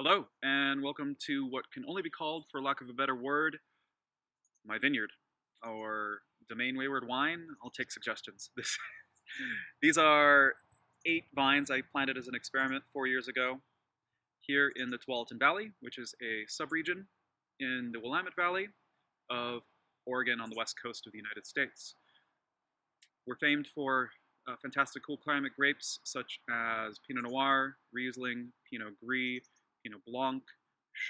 Hello, and welcome to what can only be called, for lack of a better word, my vineyard, or Domain Wayward Wine. I'll take suggestions. These are 8 vines I planted as an experiment 4 years ago here in the Tualatin Valley, which is a subregion in the Willamette Valley of Oregon on the west coast of the United States. We're famed for fantastic cool climate grapes such as Pinot Noir, Riesling, Pinot Gris, Pinot Blanc,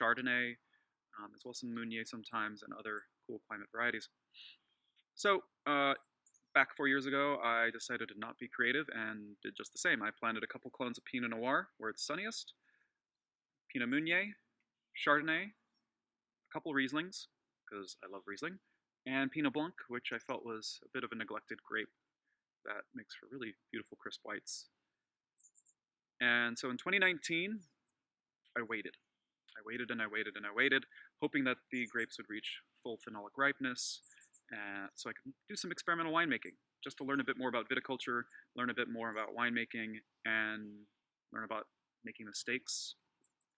Chardonnay, as well as some Meunier sometimes, and other cool climate varieties. So, back 4 years ago, I decided to not be creative and did just the same. I planted a couple clones of Pinot Noir where it's sunniest, Pinot Meunier, Chardonnay, a couple Rieslings, because I love Riesling, and Pinot Blanc, which I felt was a bit of a neglected grape that makes for really beautiful crisp whites. And so in 2019, I waited. I waited and I waited and I waited, hoping that the grapes would reach full phenolic ripeness, so I could do some experimental winemaking, just to learn a bit more about viticulture, learn a bit more about winemaking, and learn about making mistakes,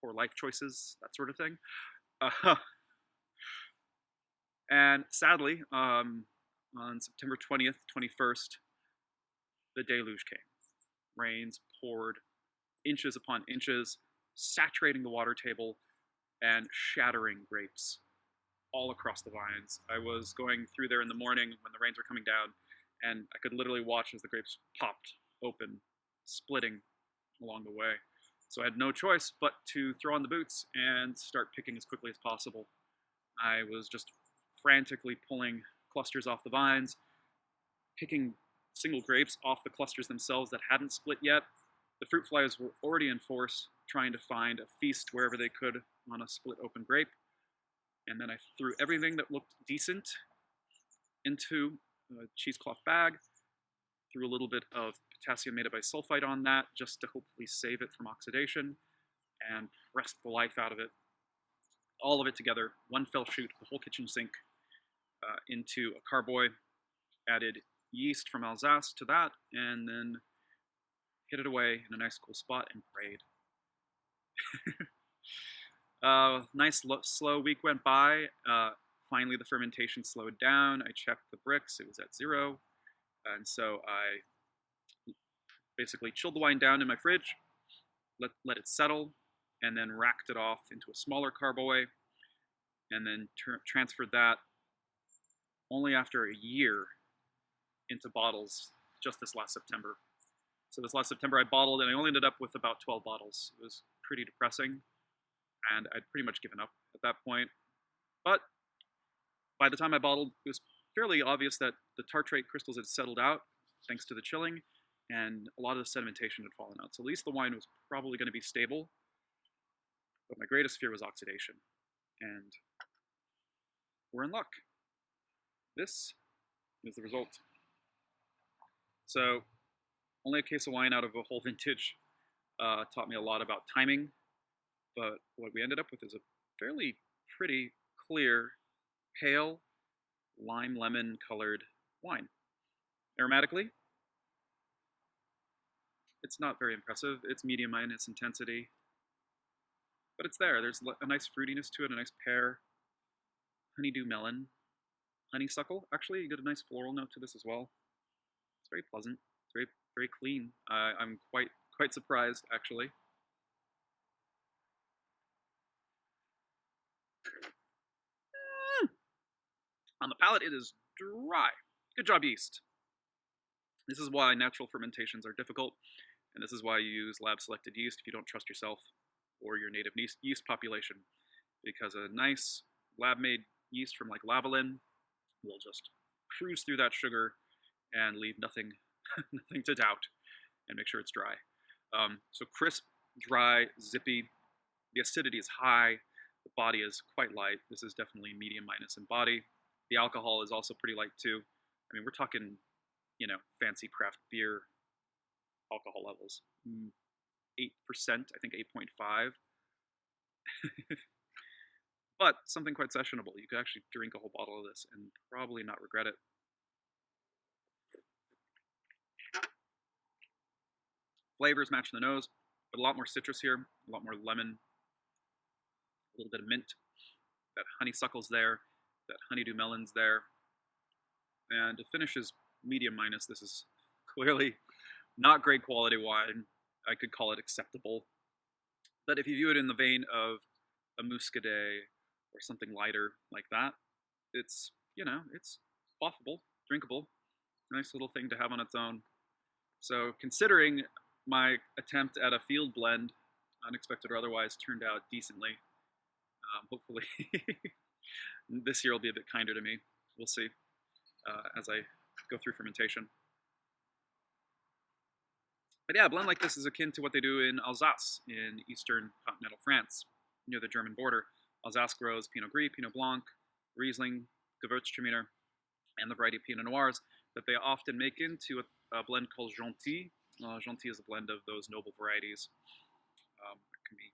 poor life choices, that sort of thing. And sadly, on September 20th, 21st, the deluge came. Rains poured inches upon inches, saturating the water table and shattering grapes all across the vines. I was going through there in the morning when the rains were coming down, and I could literally watch as the grapes popped open, splitting along the way. So I had no choice but to throw on the boots and start picking as quickly as possible. I was just frantically pulling clusters off the vines, picking single grapes off the clusters themselves that hadn't split yet. The fruit flies were already in force, trying to find a feast wherever they could on a split open grape. And then I threw everything that looked decent into a cheesecloth bag, threw a little bit of potassium metabisulfite on that just to hopefully save it from oxidation, and pressed the life out of it. All of it together, one fell shoot, the whole kitchen sink, into a carboy, added yeast from Alsace to that, and then hid it away in a nice cool spot and prayed. Nice slow week went by. Finally, the fermentation slowed down. I checked the brix, it was at 0. And so I basically chilled the wine down in my fridge, let it settle, and then racked it off into a smaller carboy, and then transferred that only after a year into bottles just this last September. So this last September I bottled, and I only ended up with about 12 bottles. It was pretty depressing, and I'd pretty much given up at that point. But by the time I bottled, it was fairly obvious that the tartrate crystals had settled out thanks to the chilling, and a lot of the sedimentation had fallen out. So at least the wine was probably going to be stable. But my greatest fear was oxidation, and we're in luck. This is the result. So only a case of wine out of a whole vintage taught me a lot about timing, but what we ended up with is a fairly pretty, clear, pale, lime lemon colored wine. Aromatically, it's not very impressive. It's medium in its intensity, but it's there. There's a nice fruitiness to it, a nice pear, honeydew melon, honeysuckle. Actually, you get a nice floral note to this as well. It's very pleasant. It's very, very clean. I'm quite surprised, actually. On the palate, it is dry. Good job, yeast. This is why natural fermentations are difficult, and this is why you use lab-selected yeast if you don't trust yourself or your native yeast population, because a nice lab-made yeast from like Lavalin will just cruise through that sugar and leave nothing, nothing to doubt, and make sure it's dry. So crisp, dry, zippy. The acidity is high. The body is quite light. This is definitely medium minus in body. The alcohol is also pretty light too. I mean, we're talking, fancy craft beer alcohol levels. 8%, I think 8.5. But something quite sessionable. You could actually drink a whole bottle of this and probably not regret it. Flavors match the nose, but a lot more citrus here, a lot more lemon, a little bit of mint. That honeysuckle's there, that honeydew melon's there, and the finish is medium minus. This is clearly not great quality wine. I could call it acceptable. But if you view it in the vein of a muscadet or something lighter like that, it's, you know, it's quaffable, drinkable, nice little thing to have on its own. So considering my attempt at a field blend, unexpected or otherwise, turned out decently, hopefully this year will be a bit kinder to me. We'll see as I go through fermentation. But yeah, a blend like this is akin to what they do in Alsace in eastern continental France, near the German border. Alsace grows Pinot Gris, Pinot Blanc, Riesling, Gewürztraminer, and the variety of Pinot Noirs that they often make into a blend called Gentil. Gentil is a blend of those noble varieties. It can be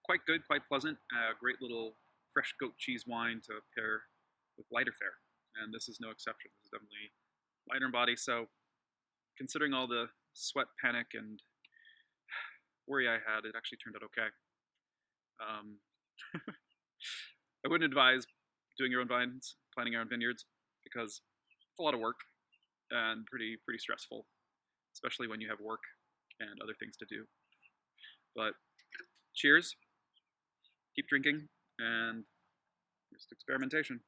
quite good, quite pleasant. Great little fresh goat cheese wine to pair with lighter fare. And this is no exception. This is definitely lighter in body. So considering all the sweat, panic, and worry I had, it actually turned out okay. I wouldn't advise doing your own vines, planting your own vineyards, because it's a lot of work and pretty stressful, especially when you have work and other things to do. But cheers, keep drinking, and just experimentation.